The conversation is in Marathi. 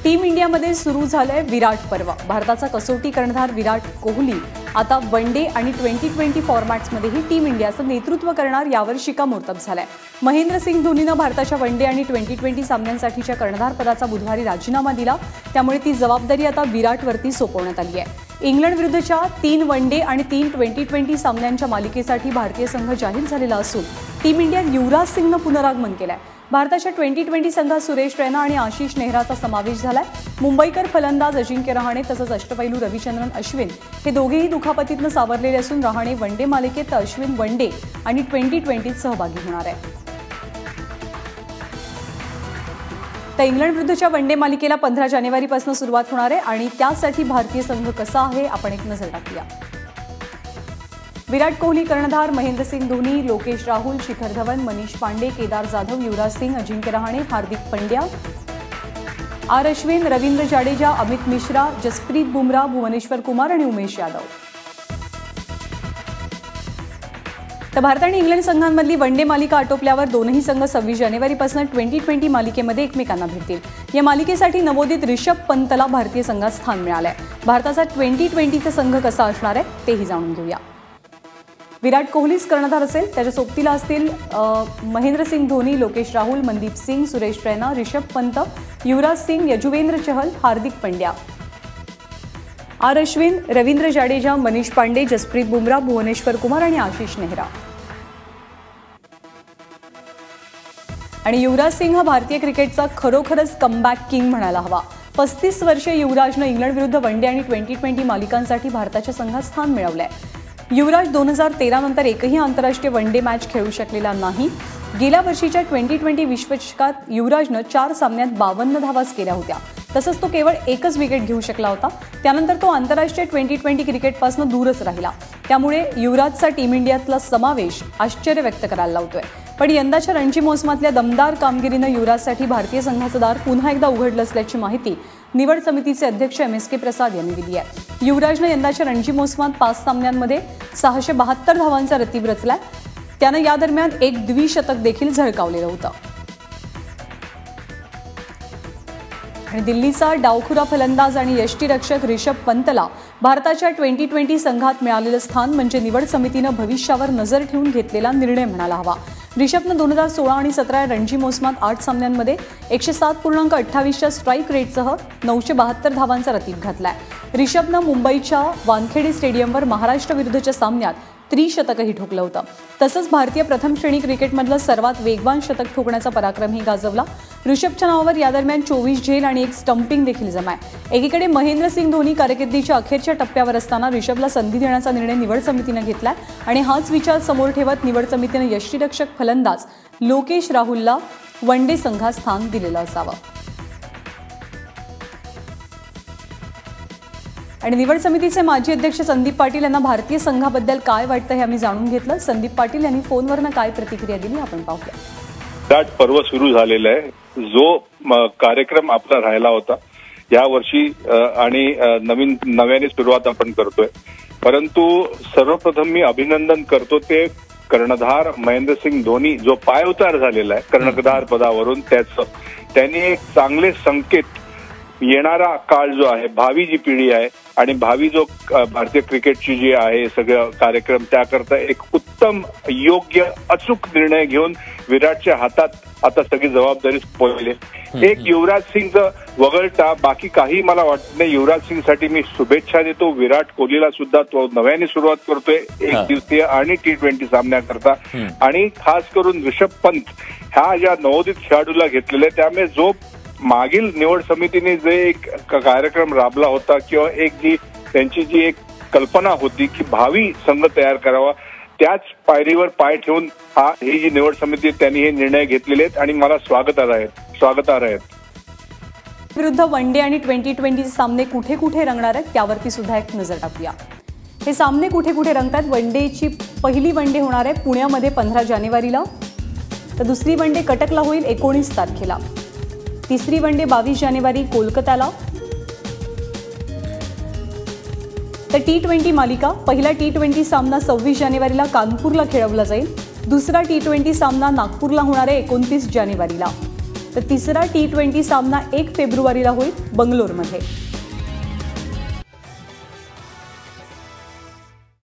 टीम इंडियामध्ये सुरू झालंय विराट पर्व। भारताचा कसोटी कर्णधार विराट कोहली आता वनडे आणि 2020 फॉर्मॅट्समध्येही टीम इंडियाचं नेतृत्व करणार यावर शिक्कामोर्तब झालंय। महेंद्रसिंग धोनीनं भारताच्या वनडे आणि 2020 सामन्यांसाठीच्या कर्णधारपदाचा बुधवारी राजीनामा दिला, त्यामुळे ती जबाबदारी आता विराटवरती सोपवण्यात आली आहे। इंग्लंड विरुद्धच्या 3 वनडे आणि 3 2020 सामन्यांच्या मालिकेसाठी भारतीय संघ जाहीर झालेला असून टीम इंडियात युवराज सिंगनं पुनरागमन केलंय। भारताच्या 2020 संघात सुरेश रैना आणि आशिष नेहराचा समावेश झालाय। मुंबईकर फलंदाज अजिंक्य रहाणे तसंच अष्टपैलू रविचंद्रन अश्विन हे दोघेही दुखापतीतनं सावरलेले असून रहाणे वनडे मालिकेत तर अश्विन वनडे आणि 2020 सहभागी होणार आहे। तर इंग्लंड विरुद्धच्या वनडे मालिकेला 15 जानेवारीपासून सुरुवात होणार आहे आणि त्यासाठी भारतीय संघ कसा आहे आपण एक नजर टाकूया। विराट कोहली कर्णधार, महेंद्रसिंग धोनी, लोकेश राहुल, शिखर धवन, मनीष पांडे, केदार जाधव, युवराज सिंग, अजिंक्य रहाणे, हार्दिक पंड्या, आर अश्विन, रवींद्र जाडेजा, अमित मिश्रा, जसप्रीत बुमराह, भुवनेश्वर कुमार आणि उमेश यादव। तर भारत आणि इंग्लंड संघांमधली वनडे मालिका आटोपल्यावर दोनही संघ 26 जानेवारीपासून 2020 मालिकेमध्ये एकमेकांना भेटतील। या मालिकेसाठी नवोदित रिषभ पंतला भारतीय संघात स्थान मिळालंय। भारताचा 2020चा संघ कसा असणार आहे तेही जाणून घेऊया। विराट कोहलीच कर्णधार असेल, त्याच्या सोबतीला असतील महेंद्रसिंग धोनी, लोकेश राहुल, मनदीप सिंग, सुरेश रैना, रिषभ पंत, युवराज सिंग, यजुवेंद्र चहल, हार्दिक पंड्या, आर अश्विन, रवींद्र जाडेजा, मनीष पांडे, जसप्रीत बुमराह, भुवनेश्वर कुमार आणि आशिष नेहरा। आणि युवराज सिंग हा भारतीय क्रिकेटचा खरोखरच कमबॅक किंग म्हणायला हवा। 35 वर्षीय युवराजनं इंग्लंड विरुद्ध वनडे आणि 2020 मालिकांसाठी भारताच्या संघात स्थान मिळवलंय। युवराज 2013 नंतर एकही आंतरराष्ट्रीय वनडे मॅच खेळू शकलेला नाही। गेल्या वर्षीच्या 2020 विश्वचषकात युवराजनं 4 सामन्यात 52 धावाच केल्या होत्या। तसंच तो केवळ एकच विकेट घेऊ शकला होता। त्यानंतर तो आंतरराष्ट्रीय 2020 क्रिकेटपासून दूरच राहिला। त्यामुळे युवराजचा टीम इंडियातला समावेश आश्चर्य व्यक्त करायला लावतोय। पण यंदाच्या रणजी मोसमातल्या दमदार कामगिरीनं युवराजसाठी भारतीय संघाचं दार पुन्हा एकदा उघडलं असल्याची माहिती निवड समितीचे अध्यक्ष MSK प्रसाद यांनी दिली आहे। युवराजनं यंदाच्या रणजी मोसमात 5 सामन्यांमध्ये 672 धावांचा रतीब रचलाय। त्यानं या दरम्यान एक द्विशतक देखील झळकावलेलं होतं। आणि दिल्लीचा डावखुरा फलंदाज आणि यष्टीरक्षक रिषभ पंतला भारताच्या 2020 संघात मिळालेलं स्थान म्हणजे निवड समितीनं भविष्यावर नजर ठेवून घेतलेला निर्णय म्हणायला हवा। रिषभनं 2016 आणि 17 रणजी मोसमात 8 सामन्यांमध्ये 107.28च्या स्ट्राईक रेटसह 972 धावांचा रतीब घातलाय। रिषभनं मुंबईच्या वानखेडे स्टेडियमवर महाराष्ट्र विरुद्धच्या सामन्यात त्रिशतकही ठोकलं होतं। तसंच भारतीय प्रथम श्रेणी क्रिकेटमधलं सर्वात वेगवान शतक ठोकण्याचा पराक्रमही गाजवला। ऋषभच्या नावावर या दरम्यान 24 झेल आणि 1 स्टंपिंग देखील जमाय। एकीकडे महेंद्रसिंग धोनी कारकिर्दीच्या अखेरच्या टप्प्यावर असताना ऋषभला संधी देण्याचा निर्णय निवड समितीनं घेतलाय आणि हाच विचार समोर ठेवत निवड समितीनं यष्टीरक्षक फलंदाज लोकेश राहुलला वनडे संघात स्थान दिलेलं असावं। आणि निवड समितीचे माजी अध्यक्ष संदीप पाटील यांना भारतीय संघाबद्दल काय वाटतं हे आम्ही जाणून घेतलं। संदीप पाटील यांनी फोनवरनं काय प्रतिक्रिया दिली आपण पाहूया। विराट पर्व सुरू झालेलं आहे। जो कार्यक्रम आपला राहिला होता या वर्षी आणि नव्याने सुरुवात आपण करतोय, परंतु सर्वप्रथम मी अभिनंदन करतो ते कर्णधार महेंद्रसिंग धोनी जो पायउतार झालेला आहे कर्णधार पदावरून, त्यांनी एक चांगले संकेत येणारा काळ जो आहे, भावी जी पिढी आहे आणि भावी जो भारतीय क्रिकेटची जी आहे सगळं कार्यक्रम त्याकरता एक उत्तम योग्य अचूक निर्णय घेऊन विराटच्या हातात आता सगळी जबाबदारी सोपवली। एक युवराज सिंग वगळता बाकी काही मला वाटत नाही। युवराज सिंगसाठी मी शुभेच्छा देतो। विराट कोहलीला सुद्धा तो नव्याने सुरुवात करतोय 1 दिवसीय आणि T20 सामन्याकरता आणि खास करून ऋषभ पंत ह्या ज्या नवोदित खेळाडूला घेतलेले, त्यामुळे जो मागील निवड समितीने जे एक कार्यक्रम राबला होता किंवा एक जी त्यांची जी एक कल्पना होती की भावी संघ तयार करावा, त्याच पायरीवर पाय ठेवून ही जी निवड समिती त्यांनी हे निर्णय घेतलेले आहेत आणि मला स्वागतार्ह आहेत। विरुद्ध वनडे आणि 2020 सामने कुठे कुठे रंगणार आहेत त्यावरती सुद्धा एक नजर टाकूया। हे सामने कुठे कुठे रंगतात। वनडेची पहिली वनडे होणार आहे पुण्यामध्ये 15 जानेवारीला, तर दुसरी वनडे कटकला होईल 19 तारखेला, तिसरी वनडे 22 जानेवारी कोलकात्याला, तर T20 मालिका पहिला T20 सामना 26 जानेवारीला कानपूरला खेळवला जाईल। दुसरा T20 सामना नागपूरला होणार आहे 29 जानेवारीला। तर तिसरा T20 सामना 1 फेब्रुवारीला होईल बंगलोरमध्ये.